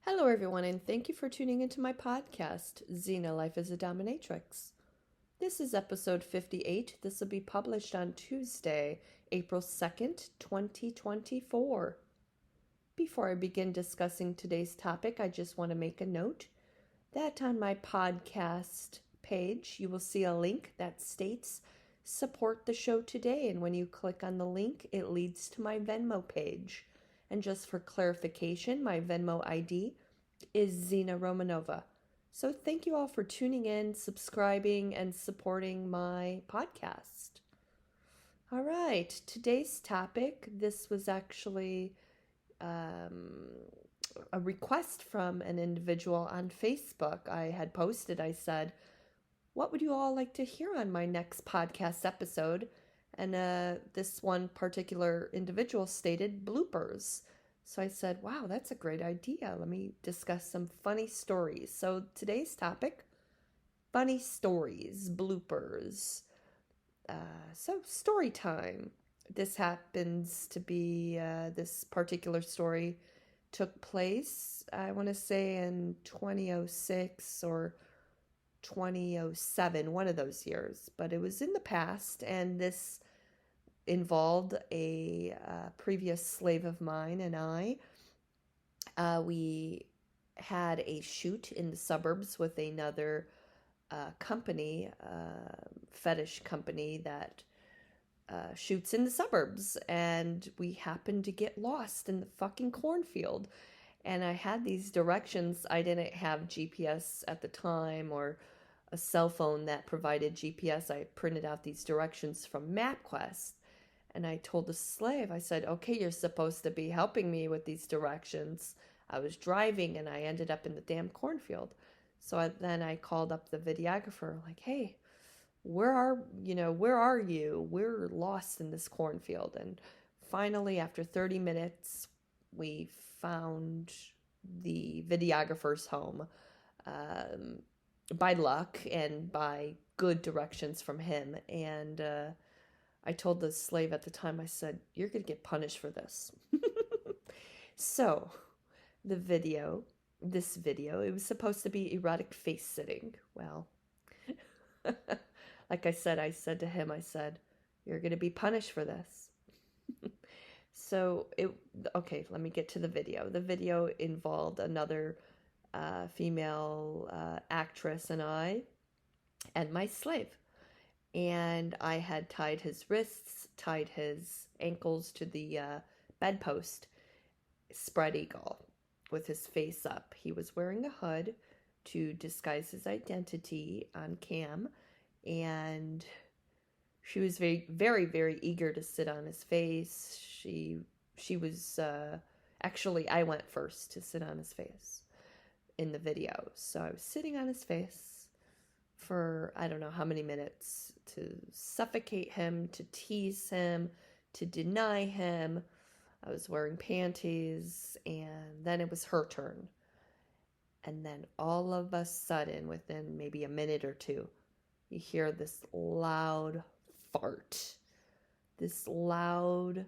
Hello, everyone, and thank you for tuning into my podcast, Xena Life as a Dominatrix. This is episode 58. This will be published on Tuesday, April 2nd, 2024. Before I begin discussing today's topic, I just want to make a note that on my podcast page, you will see a link that states support the show today. And when you click on the link, it leads to my Venmo page. And just for clarification, my Venmo ID is Xena Romanova. So thank you all for tuning in, subscribing, and supporting my podcast. All right, today's topic, this was actually a request from an individual on Facebook. I had posted, I said, what would you all like to hear on my next podcast episode? And this one particular individual stated bloopers. So I said, wow, that's a great idea. Let me discuss some funny stories. So today's topic, funny stories, bloopers. So story time. This happens to be, this particular story took place, I want to say in 2006 or 2007, one of those years. But it was in the past, and this involved a previous slave of mine and I. We had a shoot in the suburbs with another company, fetish company that shoots in the suburbs, and we happened to get lost in the fucking cornfield. And I had these directions. I didn't have GPS at the time or a cell phone that provided GPS. I printed out these directions from MapQuest. And I told the slave, I said, okay, you're supposed to be helping me with these directions. I was driving and I ended up in the damn cornfield. So then I called up the videographer, like, hey, where are you? We're lost in this cornfield. And finally, after 30 minutes, we found the videographer's home, by luck and by good directions from him. And I told the slave at the time, I said, you're going to get punished for this. So this video, it was supposed to be erotic face sitting. Well, like I said to him, I said, you're going to be punished for this. Okay, let me get to the video. The video involved another female actress and I, and my slave. And I had tied his wrists, tied his ankles to the bedpost, spread eagle, with his face up. He was wearing a hood to disguise his identity on cam, and she was very, very, very eager to sit on his face. She was, actually, I went first to sit on his face in the video. So I was sitting on his face for I don't know how many minutes to suffocate him, to tease him, to deny him. I was wearing panties, and then it was her turn. And then all of a sudden, within maybe a minute or two, you hear this loud fart. This loud,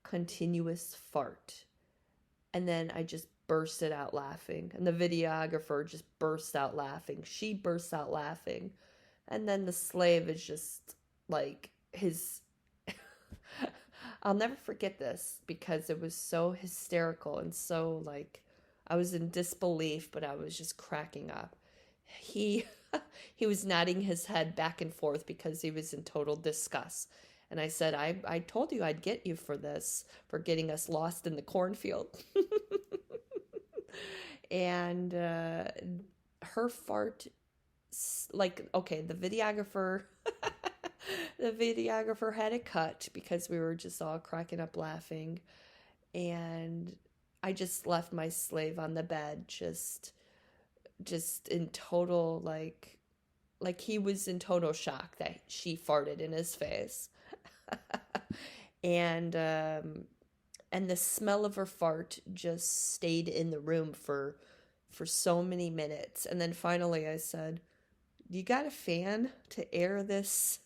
continuous fart. And then I just bursted out laughing, and the videographer just burst out laughing. She bursts out laughing, and then the slave is just like his I'll never forget this because it was so hysterical and so like I was in disbelief, but I was just cracking up. He he was nodding his head back and forth because he was in total disgust. And I said, I told you I'd get you for this, for getting us lost in the cornfield. And her fart, like, okay, the videographer had it cut because we were just all cracking up laughing. And I just left my slave on the bed, just in total, like he was in total shock that she farted in his face. And the smell of her fart just stayed in the room for so many minutes. And then finally I said, you got a fan to air this?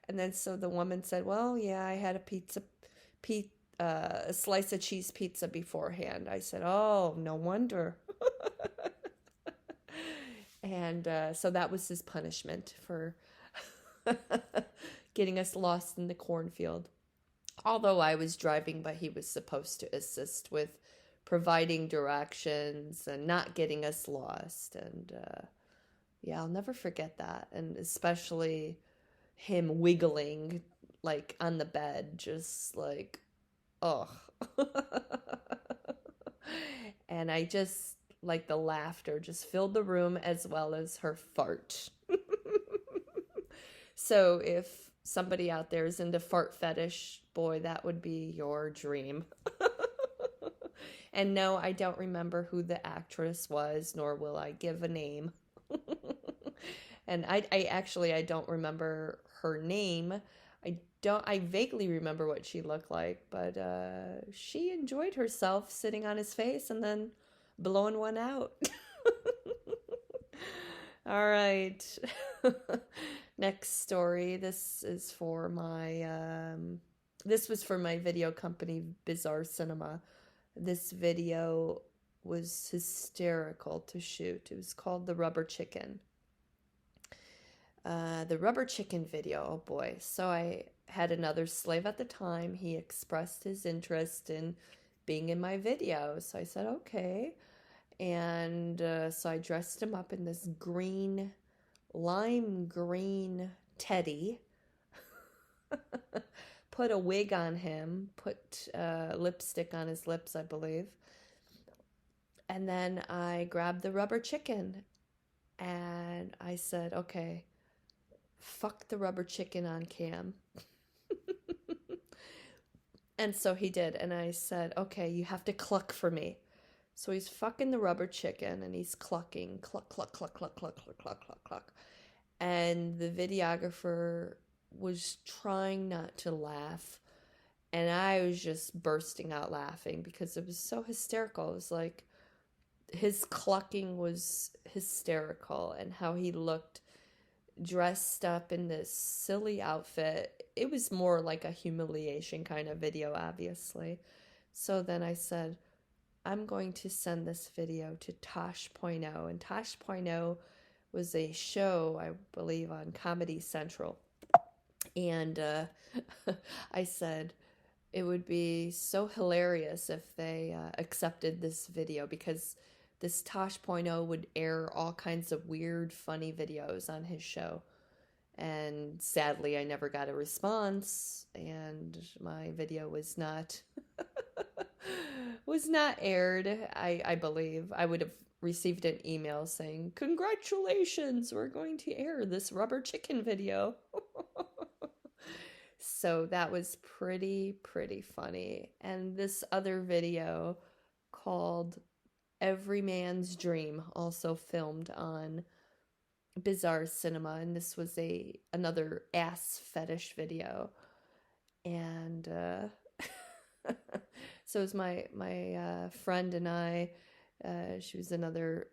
And then so the woman said, well, yeah, I had a a slice of cheese pizza beforehand. I said, oh, no wonder. And so that was his punishment for getting us lost in the cornfield. Although I was driving, but he was supposed to assist with providing directions and not getting us lost. And yeah, I'll never forget that. And especially him wiggling like on the bed, just like, oh. And I just, like, the laughter just filled the room as well as her fart. So if somebody out there is into fart fetish, boy, that would be your dream. And no, I don't remember who the actress was, nor will I give a name. And I don't remember her name. I vaguely remember what she looked like, but she enjoyed herself sitting on his face and then blowing one out. All right. Next story. This was for my video company, Bizarre Cinema. This video was hysterical to shoot. It was called The Rubber Chicken. The Rubber Chicken video, oh boy. So I had another slave at the time. He expressed his interest in being in my video. So I said, okay. And so I dressed him up in this lime green teddy. Put a wig on him, put lipstick on his lips, I believe. And then I grabbed the rubber chicken and I said, okay, fuck the rubber chicken on cam. And so he did. And I said, okay, you have to cluck for me. So he's fucking the rubber chicken and he's clucking, cluck, cluck, cluck, cluck, cluck, cluck, cluck, cluck, cluck. And the videographer was trying not to laugh. And I was just bursting out laughing because it was so hysterical. It was like his clucking was hysterical and how he looked dressed up in this silly outfit. It was more like a humiliation kind of video, obviously. So then I said, I'm going to send this video to Tosh.0. And Tosh.0 was a show, I believe, on Comedy Central. And I said it would be so hilarious if they accepted this video, because this Tosh.0 would air all kinds of weird, funny videos on his show. And sadly, I never got a response, and my video was not aired. I believe I would have received an email saying, congratulations, we're going to air this rubber chicken video. So that was pretty funny. And this other video called Every Man's Dream, also filmed on Bizarre Cinema, and this was another ass fetish video. And so it was my friend and I. She was another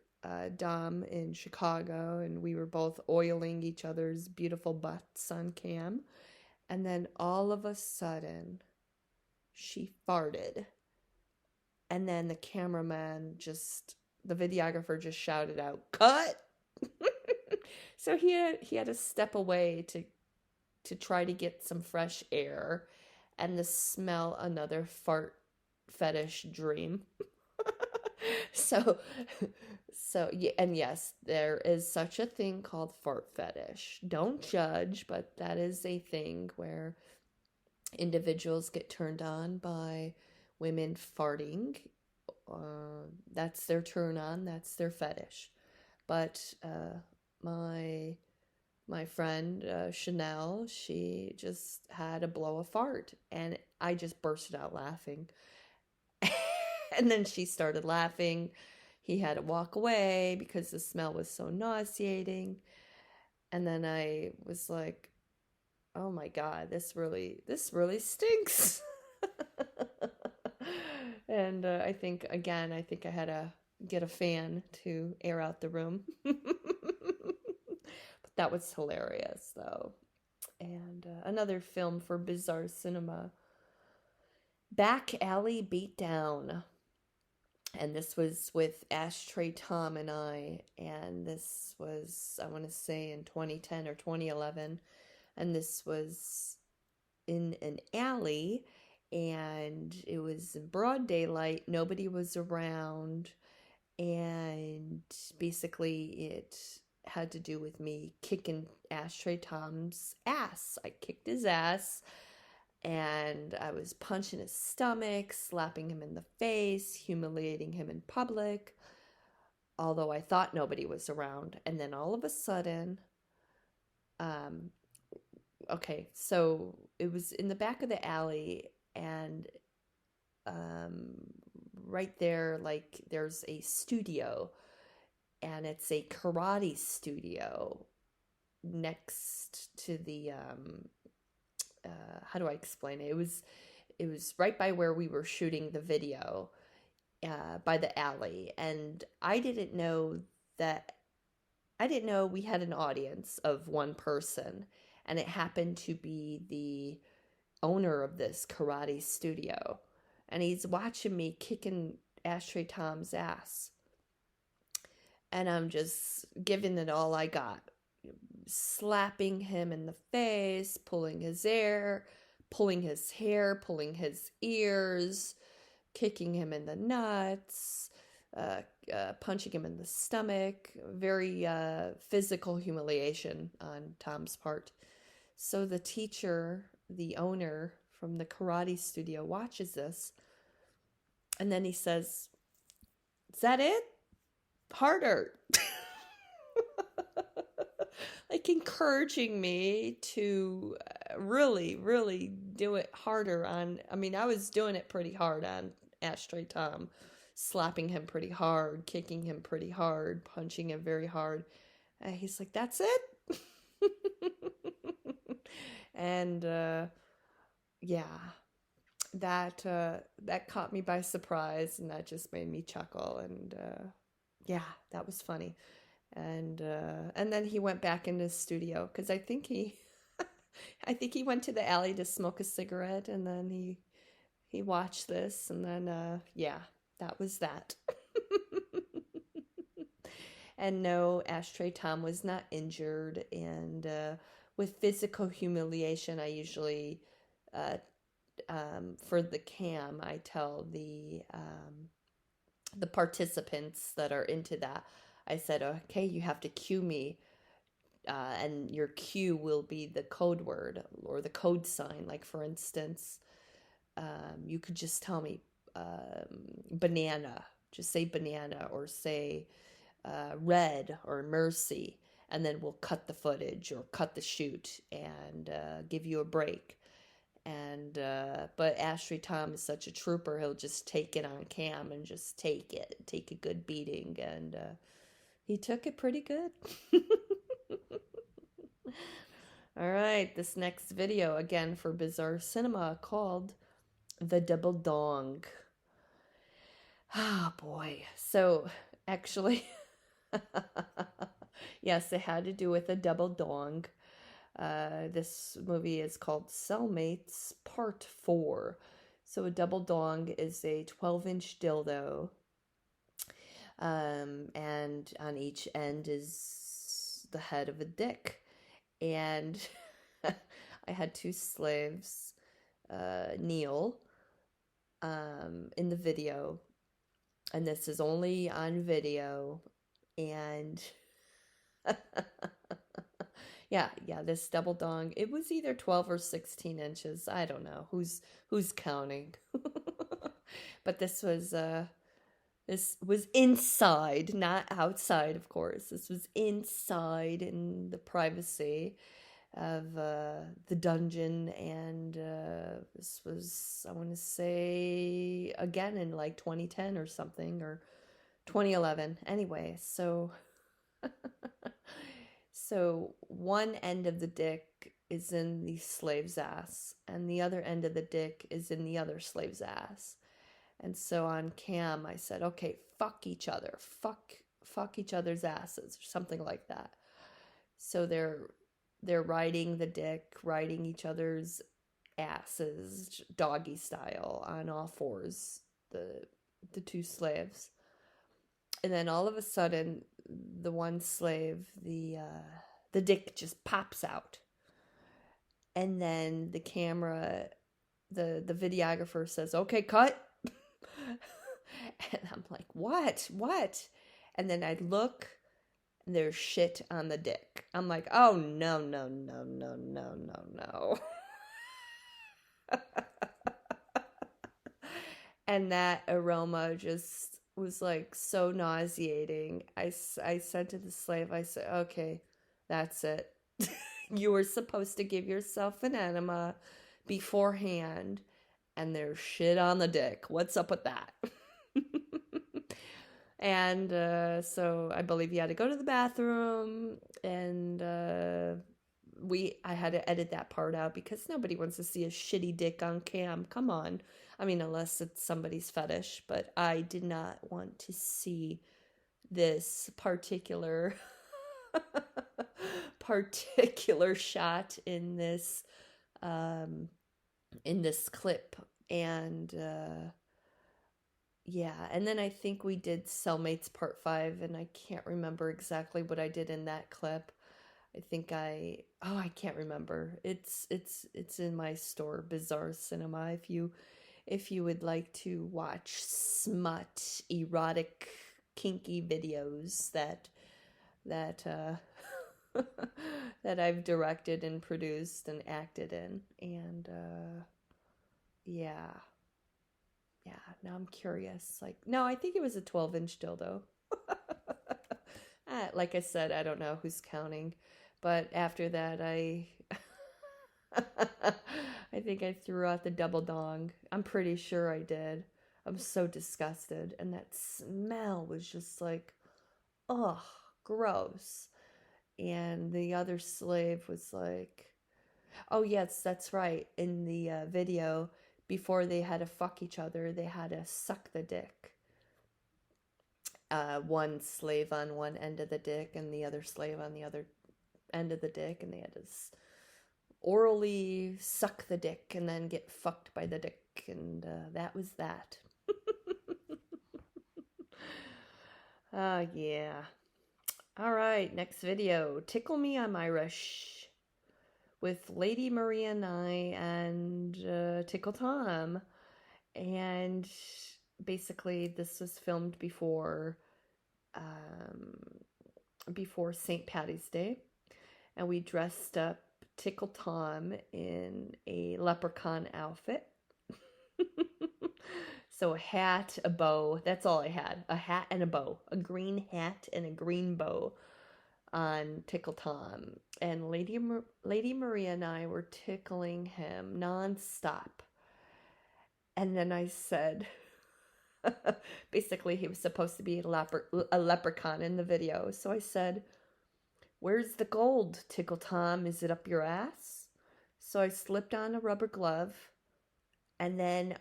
dom in Chicago, and we were both oiling each other's beautiful butts on cam. And then all of a sudden, she farted. And then the videographer just shouted out, cut! So he had to step away to try to get some fresh air and to smell another fart fetish dream. So yeah, and yes, there is such a thing called fart fetish. Don't judge, but that is a thing where individuals get turned on by women farting. That's their turn on, that's their fetish. But my friend Chanel, she just had to blow a fart, and I just bursted out laughing. And then she started laughing. He had to walk away because the smell was so nauseating. And then I was like, oh my God, this really stinks. And I think I had to get a fan to air out the room. But that was hilarious, though. And another film for Bizarre Cinema Back alley beatdown. And this was with Ashtray Tom and I. And this was, I want to say, in 2010 or 2011. And this was in an alley. And it was in broad daylight. Nobody was around. And basically, it had to do with me kicking Ashtray Tom's ass. I kicked his ass and I was punching his stomach, slapping him in the face, humiliating him in public, although I thought nobody was around. And then all of a sudden, um, okay, so it was in the back of the alley, and um, right there, like, there's a studio, and it's a karate studio next to the how do I explain it? It was right by where we were shooting the video, by the alley, and that I didn't know we had an audience of one person, and it happened to be the owner of this karate studio, and he's watching me kicking Ashtray Tom's ass, and I'm just giving it all I got, slapping him in the face, pulling his hair, pulling his ears, kicking him in the nuts, punching him in the stomach. Very physical humiliation on Tom's part. So the teacher, the owner from the karate studio, watches this, and then he says, "Is that it? Harder." Like, encouraging me to really, really do it harder on. I mean, I was doing it pretty hard on Ashtray Tom, slapping him pretty hard, kicking him pretty hard, punching him very hard. And he's like, "That's it?" And yeah, that caught me by surprise, and that just made me chuckle. And yeah, that was funny. And then he went back into the studio, because I think he I think he went to the alley to smoke a cigarette, and then he watched this, and then yeah, that was that. And no, Ashtray Tom was not injured. And with physical humiliation, I usually for the cam, I tell the participants that are into that, I said, "Okay, you have to cue me, and your cue will be the code word or the code sign. Like, for instance, you could just tell me banana, just say banana, or say red or mercy, and then we'll cut the footage or cut the shoot and give you a break." And but Ashley Tom is such a trooper; he'll just take it on cam and just take a good beating, and he took it pretty good. All right, this next video, again for Bizarre Cinema, called The Double Dong. Oh boy. So actually, yes, it had to do with a double dong. This movie is called Cellmates Part 4. So a double dong is a 12-inch dildo, and on each end is the head of a dick. And I had two slaves kneel in the video, and this is only on video. And yeah, this double dong, it was either 12 or 16 inches. I don't know who's counting. But this was inside, not outside, of course. This was inside, in the privacy of the dungeon. And this was, I want to say, again in like 2010 or something, or 2011. Anyway, so so one end of the dick is in the slave's ass, and the other end of the dick is in the other slave's ass. And so on cam, I said, "Okay, fuck each other, fuck each other's asses," or something like that. So they're riding the dick, riding each other's asses, doggy style, on all fours, the two slaves. And then all of a sudden, the one slave, the dick just pops out. And then the camera, the videographer says, "Okay, cut." And I'm like, what? And then I look, and there's shit on the dick. I'm like, oh, no, no, no, no, no, no, no. And that aroma just was like so nauseating. I said to the slave, I said, okay, that's it. You were supposed to give yourself an enema beforehand, and there's shit on the dick. What's up with that? And so I believe he had to go to the bathroom, and I had to edit that part out because nobody wants to see a shitty dick on cam. Come on. I mean, unless it's somebody's fetish, but I did not want to see this particular shot in this clip. And yeah, and then I think we did Cellmates Part 5, and I can't remember exactly what I did in that clip. I think I can't remember. It's in my store, Bizarre Cinema. If you would like to watch smut, erotic, kinky videos that that I've directed and produced and acted in. And yeah. Now I'm curious. Like, no, I think it was a 12-inch dildo. Like I said, I don't know who's counting. But after that, I think I threw out the double dong. I'm pretty sure I did. I'm so disgusted. And that smell was just like, ugh, gross. And the other slave was like, oh, yes, that's right. In the video, before they had to fuck each other, they had to suck the dick. One slave on one end of the dick and the other slave on the other end of the dick, and they had to orally suck the dick and then get fucked by the dick, and that was that. Yeah. All right, next video. Tickle Me, I'm Irish, with Lady Maria Nye and Tickle Tom. And basically this was filmed before St. Patty's Day, and we dressed up Tickle Tom in a leprechaun outfit. So a hat, a bow, that's all I had. A hat and a bow. A green hat and a green bow on Tickle Tom. And Lady Maria and I were tickling him nonstop. And then I said, basically he was supposed to be a leprechaun in the video. So I said, "Where's the gold, Tickle Tom? Is it up your ass?" So I slipped on a rubber glove, and then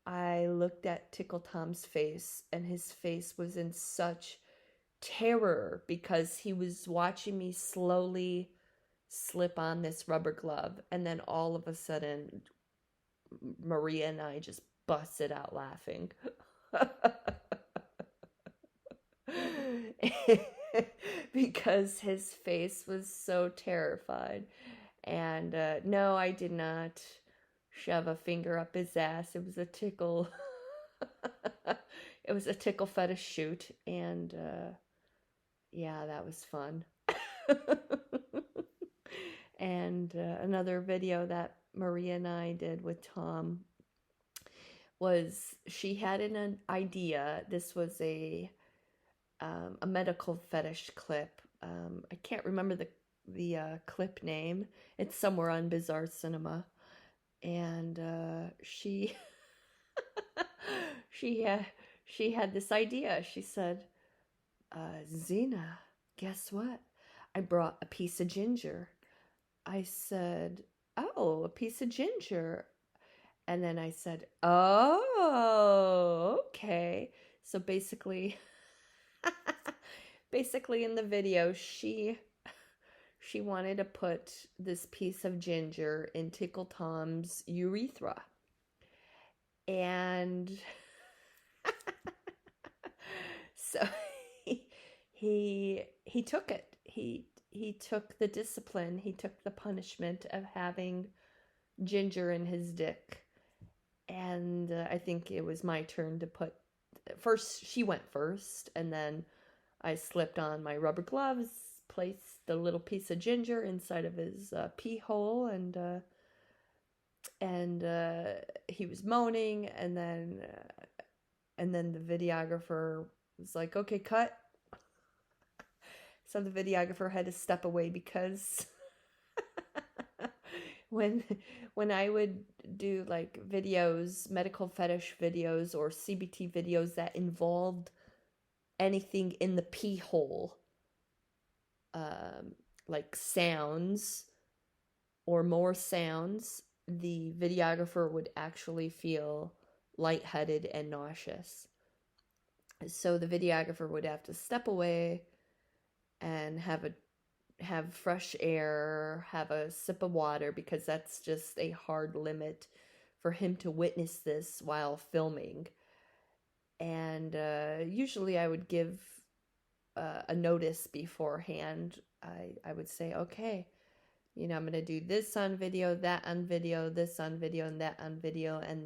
I looked at Tickle Tom's face, and his face was in such terror because he was watching me slowly slip on this rubber glove, and then all of a sudden Maria and I just busted out laughing. Because his face was so terrified. And no, I did not shove a finger up his ass. It was a tickle. It was a tickle fetish shoot. And yeah, that was fun. And another video that Maria and I did with Tom was, she had an idea. This was a medical fetish clip. I can't remember the clip name. It's somewhere on Bizarre Cinema. And she had this idea. She said, "Zena, guess what? I brought a piece of ginger." I said, "Oh, a piece of ginger." And then I said, "Oh, okay." So basically in the video, she she wanted to put this piece of ginger in Tickle Tom's urethra. And so he took it. He took the discipline, he took the punishment of having ginger in his dick. And I think it was my turn to put first. She went first, and then I slipped on my rubber gloves, placed the little piece of ginger inside of his pee hole, and he was moaning, and then the videographer was like, "Okay, cut." So the videographer had to step away because when I would do like videos, medical fetish videos or CBT videos that involved anything in the pee hole, like sounds or more sounds, the videographer would actually feel lightheaded and nauseous. So the videographer would have to step away and have fresh air, have a sip of water, because that's just a hard limit for him to witness this while filming. And usually I would give a notice beforehand. I would say, okay, I'm going to do this on video, that on video, this on video, and that on video. And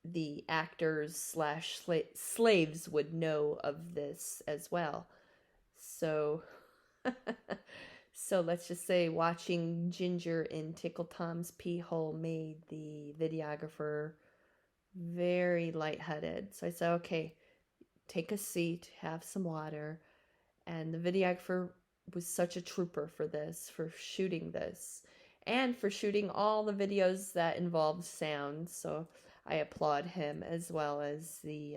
the actors / slaves would know of this as well. So so let's just say watching ginger in Tickle Tom's pee hole made the videographer very lightheaded. So I said, okay, take a seat, have some water. And the videographer was such a trooper for this, for shooting this, and for shooting all the videos that involved sound. So I applaud him, as well as the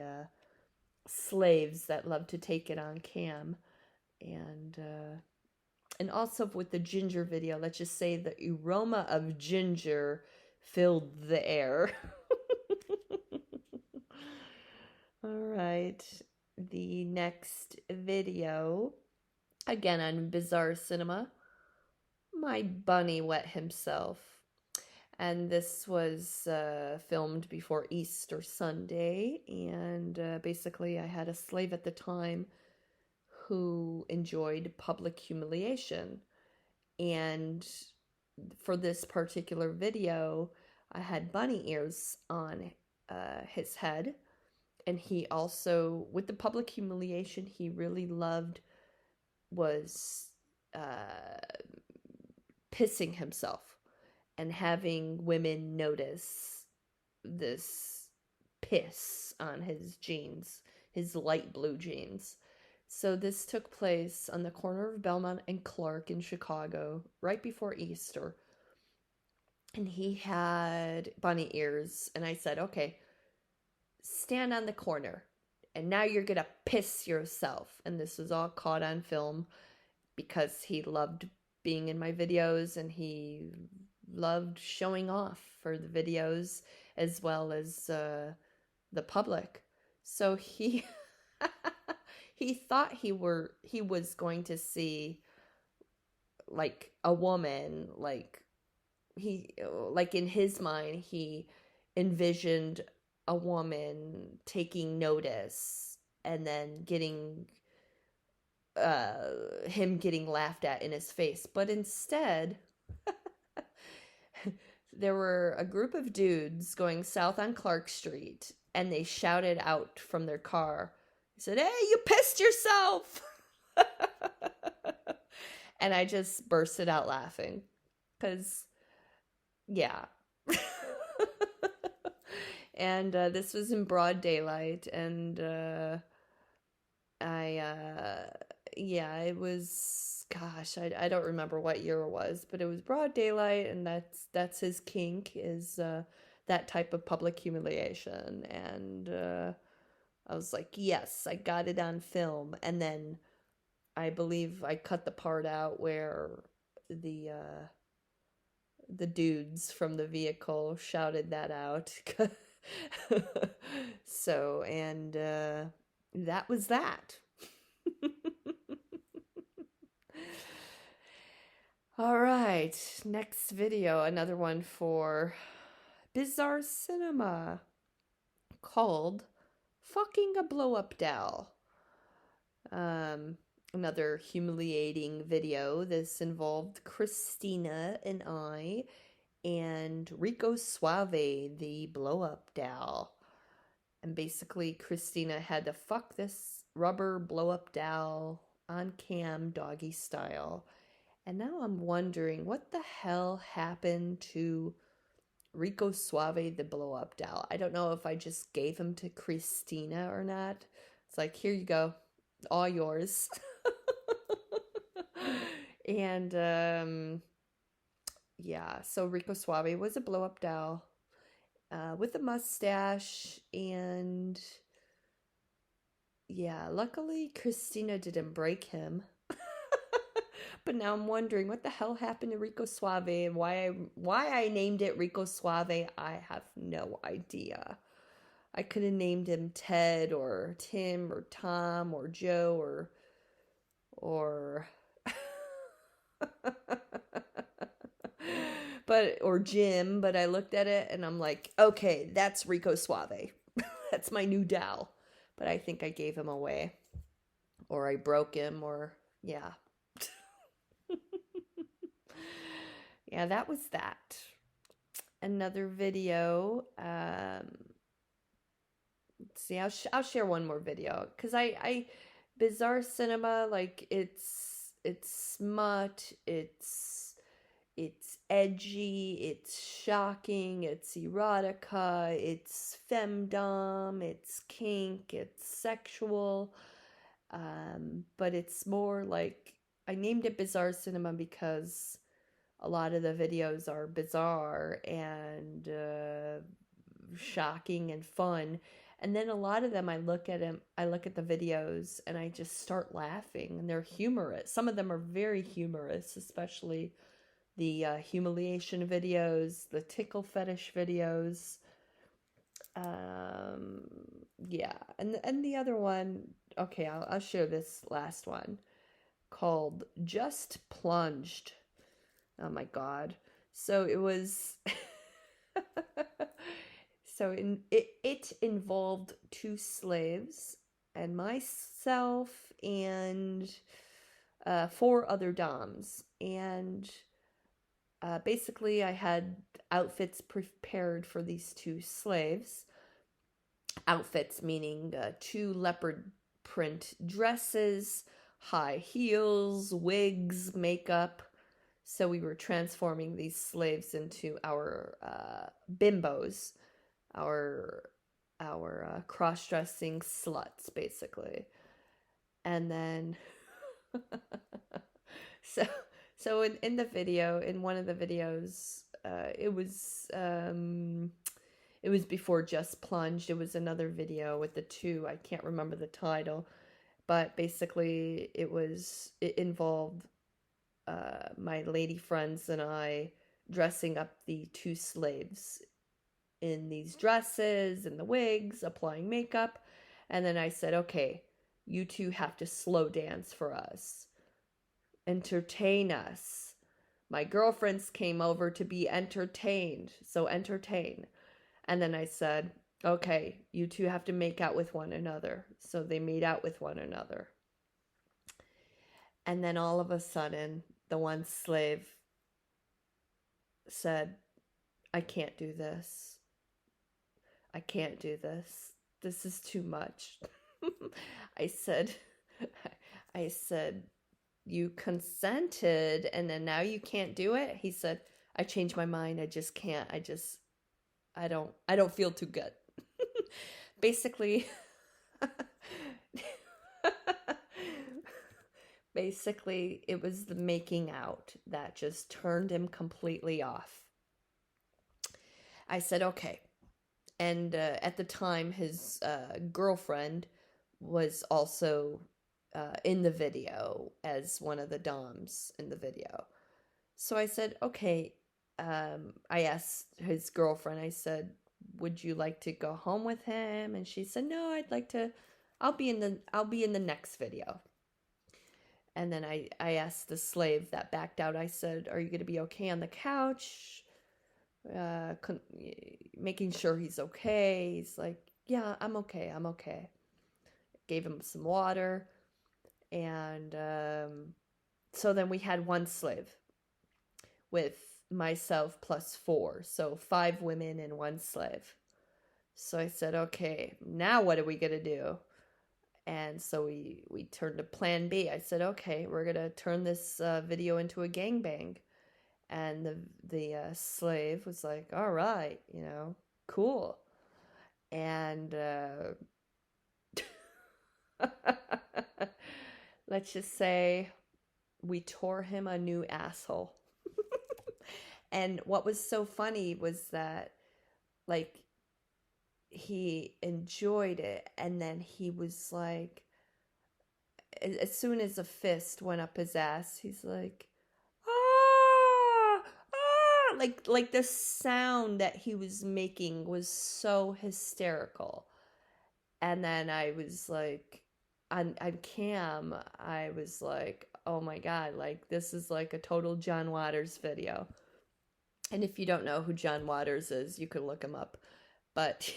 slaves that love to take it on cam. And also with the ginger video, let's just say the aroma of ginger filled the air. All right, the next video, again on Bizarre Cinema, my bunny wet himself. And this was filmed before Easter Sunday, and basically I had a slave at the time who enjoyed public humiliation. And for this particular video, I had bunny ears on his head. And he also, with the public humiliation, he really loved was pissing himself and having women notice this piss on his jeans, his light blue jeans. So this took place on the corner of Belmont and Clark in Chicago, right before Easter. And he had bunny ears, and I said, okay, stand on the corner, and now you're gonna piss yourself. And this was all caught on film because he loved being in my videos, and he loved showing off for the videos as well as the public. So he he thought he was going to see like a woman, like in his mind he envisioned a woman taking notice and then getting him getting laughed at in his face. But instead there were a group of dudes going south on Clark Street, and they shouted out from their car. He said, "Hey, you pissed yourself!" And I just bursted out laughing. Because, yeah. And this was in broad daylight. And yeah, it was, gosh, I don't remember what year it was. But it was broad daylight, and that's his kink, is that type of public humiliation. And I was like, yes, I got it on film. And then I believe I cut the part out where the dudes from the vehicle shouted that out. So, and that was that. All right, next video, another one for Bizarre Cinema called Fucking a Blow Up Doll. Um, Another humiliating video. This involved Christina and I and Rico Suave, the blow up doll. And basically, Christina had to fuck this rubber blow up doll on cam, doggy style. And now I'm wondering what the hell happened to Rico Suave, the blow up doll. I don't know if I just gave him to Christina or not. It's like, here you go, all yours. And yeah, so Rico Suave was a blow up doll with a mustache, and yeah, luckily Christina didn't break him. But now I'm wondering what the hell happened to Rico Suave and why I named it Rico Suave. I have no idea. I could have named him Ted or Tim or Tom or Joe or or Jim, but I looked at it and I'm like, okay, that's Rico Suave. That's my new doll. But I think I gave him away, or I broke him, or yeah. Yeah, that was that. Another video. Let's see, I'll share one more video because I Bizarre Cinema, like it's smut, it's edgy, it's shocking, it's erotica, it's femdom, it's kink, it's sexual. But it's more like, I named it Bizarre Cinema because a lot of the videos are bizarre and shocking and fun. And then a lot of them, I look at the videos and I just start laughing, and they're humorous. Some of them are very humorous, especially the humiliation videos, the tickle fetish videos. Yeah, and the other one, okay, I'll share this last one called Just Plunged. Oh my God. So it was so it involved two slaves and myself and four other doms. And basically I had outfits prepared for these two slaves. Outfits meaning two leopard print dresses, high heels, wigs, makeup. So we were transforming these slaves into our bimbos, our cross-dressing sluts, basically. And then, so in the video, in one of the videos, it was before Just Plunged. It was another video with the two. I can't remember the title, but basically it involved my lady friends and I dressing up the two slaves in these dresses and the wigs, applying makeup. And then I said, okay, you two have to slow dance for us. Entertain us. My girlfriends came over to be entertained, so entertain. And then I said, okay, you two have to make out with one another. So they made out with one another. And then all of a sudden, the one slave said, I can't do this. I can't do this. This is too much. I said, you consented and then now you can't do it? He said, I changed my mind. I just can't. I don't feel too good. Basically, it was the making out that just turned him completely off. I said, okay. And at the time, his girlfriend was also in the video as one of the doms in the video. So I said, okay. I asked his girlfriend, I said, would you like to go home with him? And she said, no, I'll be in the next video. And then I asked the slave that backed out, I said, "Are you going to be okay on the couch?" Making sure he's okay. He's like, "Yeah, I'm okay. I'm okay." Gave him some water. And so then we had one slave with myself plus four. So 5 women and one slave. So I said, "Okay, now what are we going to do?" And so we turned to plan B. I said, "Okay, we're going to turn this video into a gangbang." And the slave was like, "All right, cool." And let's just say we tore him a new asshole. And what was so funny was that, like, he enjoyed it, and then he was like, as soon as a fist went up his ass, he's like, "Ah, ah," like the sound that he was making was so hysterical. And then I was like, on cam, I was like, "Oh my God, like this is like a total John Waters video." And if you don't know who John Waters is, you can look him up. But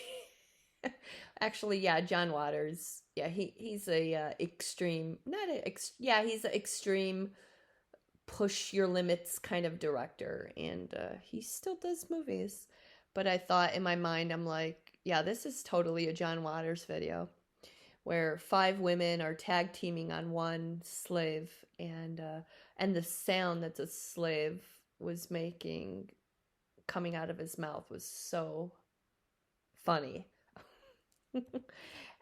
actually, yeah, John Waters. Yeah, he's a extreme, not a yeah, he's an extreme push your limits kind of director, and he still does movies. But I thought in my mind, I'm like, yeah, this is totally a John Waters video, where 5 women are tag teaming on one slave, and the sound that the slave was making coming out of his mouth was so funny.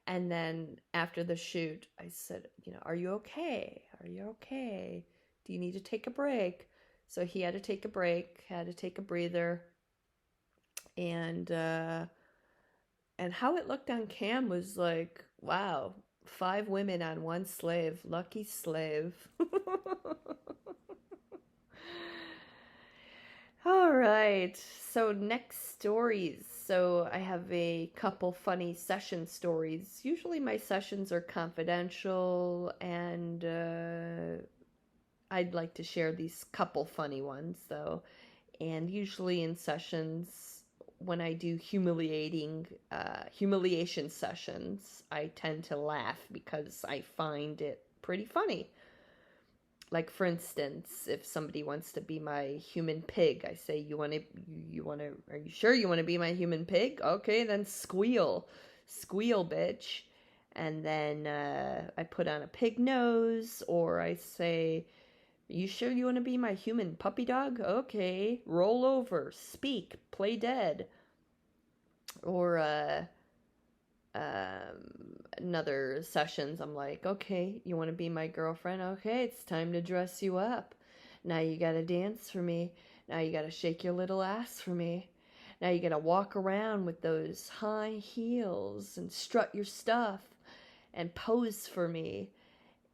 And then after the shoot, I said, "Are you okay? Are you okay? Do you need to take a break?" So he had to take a break, had to take a breather, and how it looked on cam was like, wow, 5 women on one slave, lucky slave. All right, so next stories. So I have a couple funny session stories. Usually my sessions are confidential, and I'd like to share these couple funny ones though. And usually in sessions, when I do humiliation sessions, I tend to laugh because I find it pretty funny. Like, for instance, if somebody wants to be my human pig, I say, are you sure you want to be my human pig? Okay, then squeal, bitch. And then I put on a pig nose, or I say, "You sure you want to be my human puppy dog? Okay, roll over, speak, play dead." Or another sessions, I'm like, "Okay, you want to be my girlfriend? Okay, it's time to dress you up. Now you gotta dance for me. Now you gotta shake your little ass for me. Now you gotta walk around with those high heels and strut your stuff and pose for me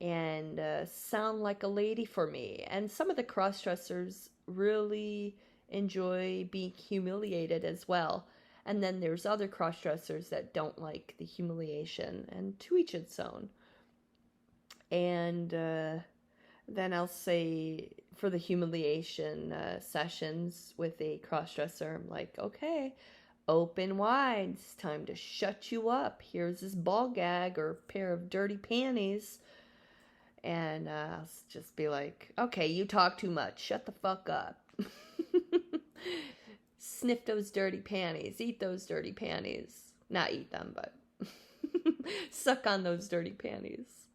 and sound like a lady for me." And some of the cross-dressers really enjoy being humiliated as well. And then there's other cross-dressers that don't like the humiliation, and to each its own. And then I'll say, for the humiliation sessions with a cross-dresser, I'm like, "Okay, open wide. It's time to shut you up. Here's this ball gag or pair of dirty panties." And I'll just be like, "Okay, you talk too much. Shut the fuck up." Sniff those dirty panties. Eat those dirty panties. Not eat them, but suck on those dirty panties.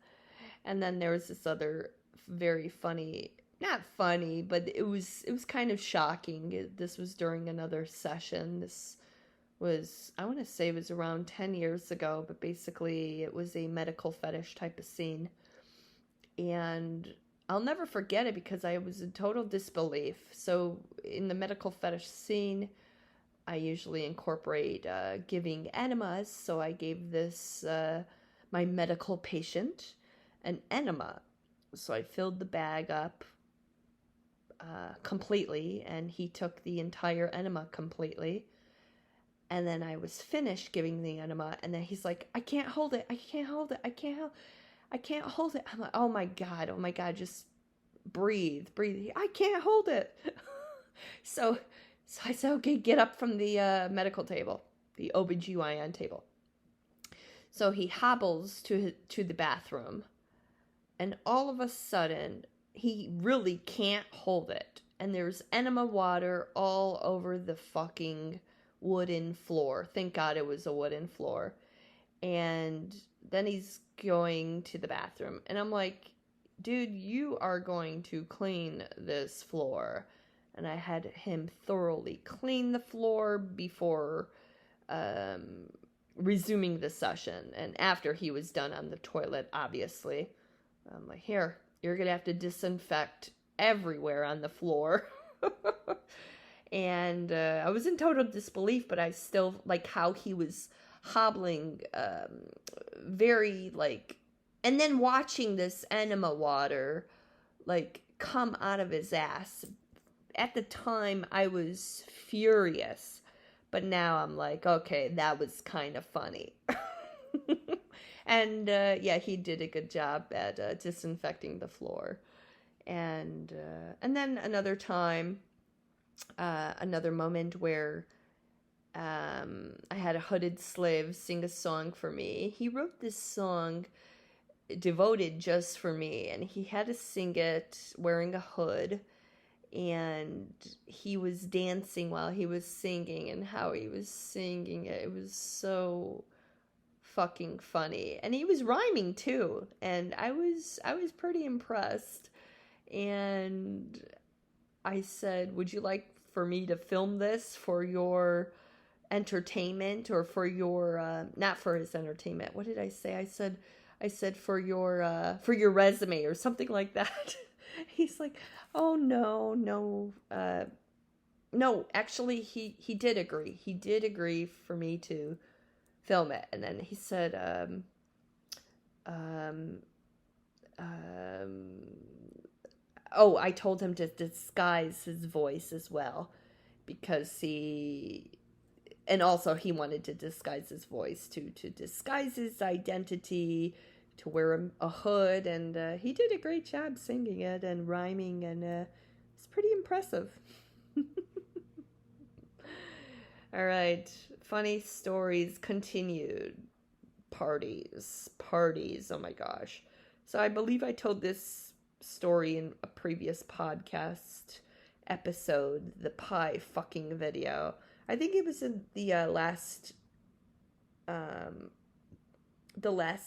And then there was this other very funny, not funny, but it was kind of shocking. This was during another session. This was, I want to say it was around 10 years ago, but basically it was a medical fetish type of scene. And I'll never forget it because I was in total disbelief. So in the medical fetish scene, I usually incorporate giving enemas. So I gave this, my medical patient, an enema. So I filled the bag up completely, and he took the entire enema completely. And then I was finished giving the enema, and then he's like, "I can't hold it. I can't hold it. I can't hold it." I can't hold it. I'm like, oh my God, just breathe. I can't hold it. So I said, okay, get up from the medical table, the OBGYN table. So he hobbles to the bathroom, and all of a sudden, he really can't hold it. And there's enema water all over the fucking wooden floor. Thank God it was a wooden floor. And then he's going to the bathroom. And I'm like, dude, you are going to clean this floor. And I had him thoroughly clean the floor before resuming the session. And after he was done on the toilet, obviously. I'm like, here, you're going to have to disinfect everywhere on the floor. And I was in total disbelief, but I still like how he was hobbling very like, and then watching this enema water like come out of his ass. At the time, I was furious, but now I'm like, okay, that was kind of funny. And yeah, he did a good job at disinfecting the floor. And then another time, another moment where I had a hooded slave sing a song for me. He wrote this song devoted just for me, and he had to sing it wearing a hood, and he was dancing while he was singing, and how he was singing it, it was so fucking funny. And he was rhyming too, and I was pretty impressed. And I said, would you like for me to film this for your entertainment, or for your not for his entertainment, what did I say? I said for your resume or something like that. He's like, oh no, actually he did agree for me to film it. And then he said oh, I told him to disguise his voice as well, because and also he wanted to disguise his voice to disguise his identity, to wear a hood, and he did a great job singing it and rhyming, and it's pretty impressive. All right, funny stories continued. Parties, oh my gosh. So I believe I told this story in a previous podcast episode, the pie fucking video. I think it was in the last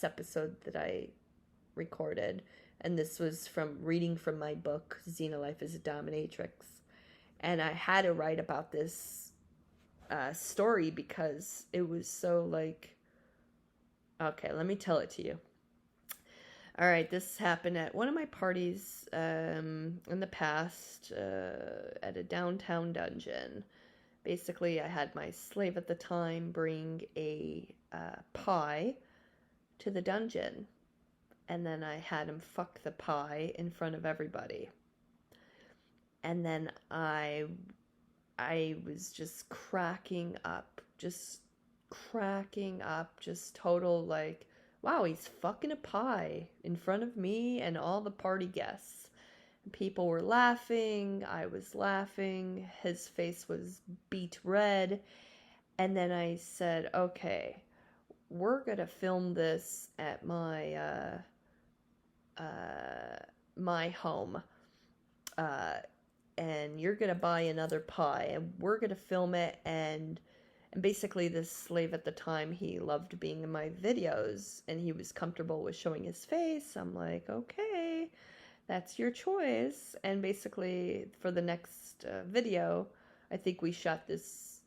episode that I recorded, and this was from reading from my book, Xena Life as a Dominatrix. And I had to write about this story because it was so like, okay, let me tell it to you. All right, this happened at one of my parties in the past at a downtown dungeon. Basically, I had my slave at the time bring a pie to the dungeon, and then I had him fuck the pie in front of everybody. And then I was just cracking up, just total like, wow, he's fucking a pie in front of me and all the party guests. People were laughing, I was laughing, his face was beet red. And then I said, okay, we're gonna film this at my my home, and you're gonna buy another pie, and we're gonna film it. And basically this slave at the time, he loved being in my videos, and he was comfortable with showing his face. I'm like, okay, that's your choice. And basically for the next video, I think we shot this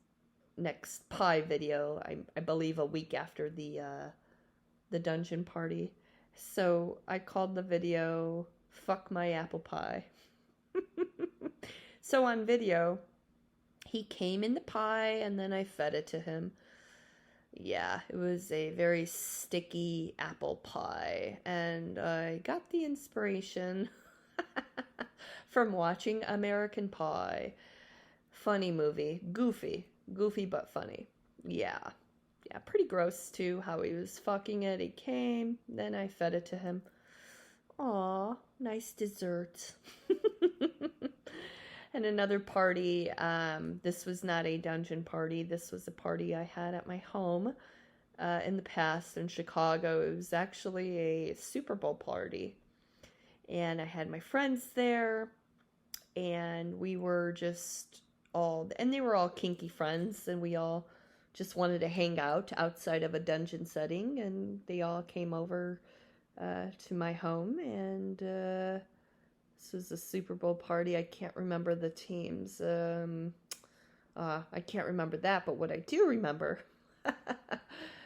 next pie video, I believe a week after the dungeon party. So I called the video Fuck My Apple Pie. So on video, he came in the pie, and then I fed it to him. Yeah, it was a very sticky apple pie, and I got the inspiration from watching American Pie. Funny movie. Goofy but funny. Yeah. Yeah, pretty gross too, how he was fucking it. He came, then I fed it to him. Aw, nice dessert. And another party, this was not a dungeon party. This was a party I had at my home in the past in Chicago. It was actually a Super Bowl party. And I had my friends there, and we were just all, and they were all kinky friends, and we all just wanted to hang out outside of a dungeon setting, and they all came over to my home, and this was a Super Bowl party. I can't remember the teams. I can't remember that, but what I do remember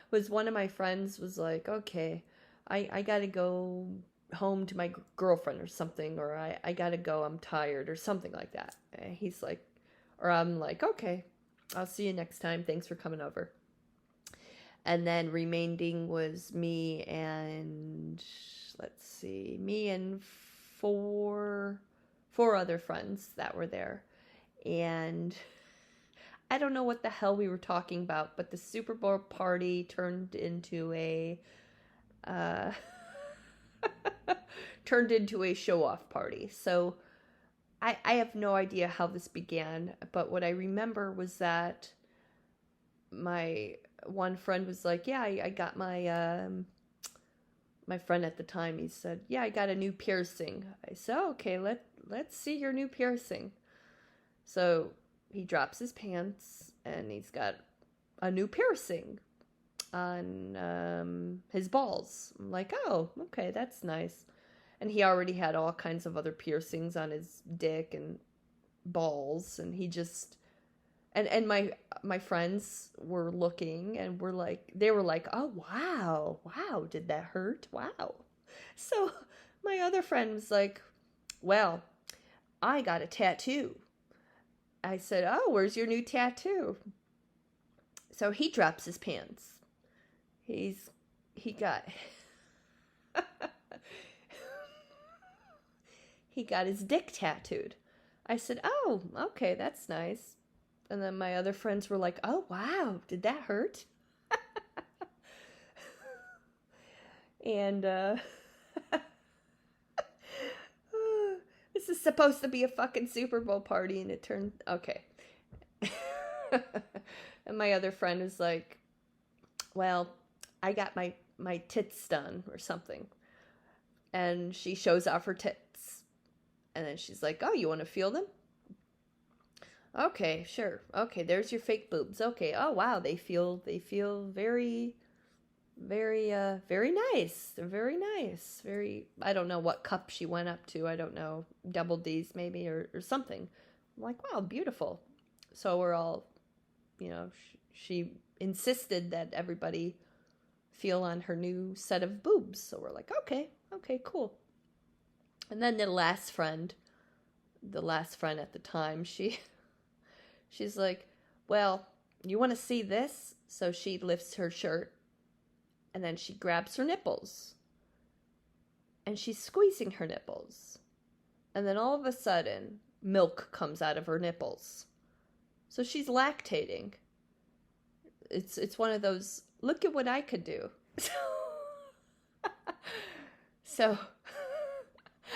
was one of my friends was like, okay, I gotta go home to my girlfriend or something, or I gotta go, I'm tired, or something like that. And he's like, or I'm like, okay, I'll see you next time. Thanks for coming over. And then remaining was me and, let's see, me and four other friends that were there. And I don't know what the hell we were talking about, but the Super Bowl party turned into a show-off party. So I have no idea how this began, but what I remember was that my one friend was like, yeah, I got my my friend at the time, he said, yeah, I got a new piercing. I said, oh, okay, let's see your new piercing. So he drops his pants and he's got a new piercing on his balls. I'm like, oh, okay, that's nice. And he already had all kinds of other piercings on his dick and balls, and he just, and my friends were looking, and they were like, oh, wow, did that hurt? Wow. So my other friend was like, well, I got a tattoo. I said, oh, where's your new tattoo? So he drops his pants. He got he got his dick tattooed. I said, oh, okay, that's nice. And then my other friends were like, oh, wow, did that hurt? And this is supposed to be a fucking Super Bowl party, and it turned, okay. And my other friend was like, well, I got my tits done or something. And she shows off her tits. And then she's like, oh, you want to feel them? Okay, sure. Okay, there's your fake boobs. Okay. Oh, wow, they feel very, very, very nice. They're very nice. Very, I don't know what cup she went up to. I don't know, double D's maybe, or something. I'm like, wow, beautiful. So we're all, she insisted that everybody feel on her new set of boobs. So we're like, okay, cool. And then the last friend at the time, she's like, well, you want to see this? So she lifts her shirt, and then she grabs her nipples, and she's squeezing her nipples. And then all of a sudden, milk comes out of her nipples. So she's lactating. It's one of those, look at what I could do. So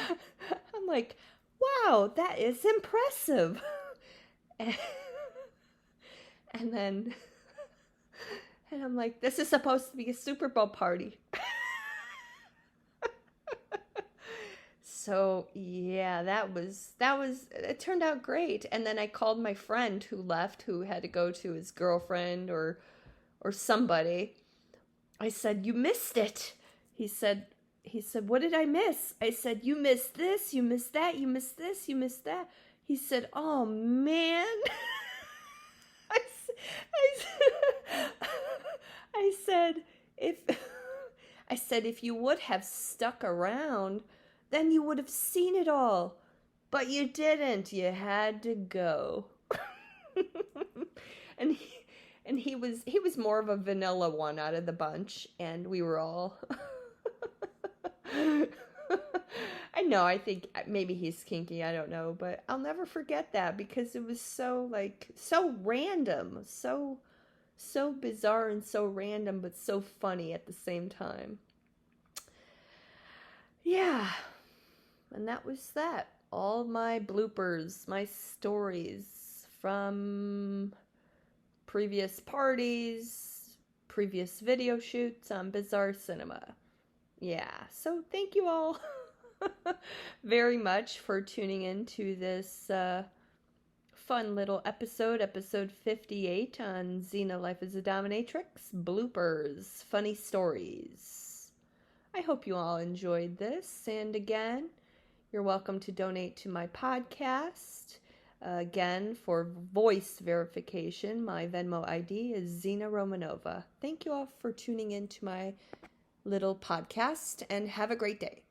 I'm like, wow, that is impressive. And then, and I'm like, this is supposed to be a Super Bowl party. So yeah, that was, it turned out great. And then I called my friend who left, who had to go to his girlfriend or somebody. I said, you missed it. He said, what did I miss? I said, you missed this, you missed that, you missed this, you missed that. He said, oh man. I said, if you would have stuck around, then you would have seen it all. But you didn't. You had to go. And he was more of a vanilla one out of the bunch, and we were all I know, I think maybe he's kinky, I don't know, but I'll never forget that because it was so random, so So bizarre and so random, but so funny at the same time. Yeah, and that was that. All my bloopers, my stories from previous parties, previous video shoots on Bizarre Cinema. Yeah, so thank you all very much for tuning in to this fun little episode 58 on Xena Life as a Dominatrix, bloopers, funny stories. I hope you all enjoyed this, and again, you're welcome to donate to my podcast. Again, for voice verification, my Venmo ID is Xena Romanova. Thank you all for tuning in to my little podcast, and have a great day.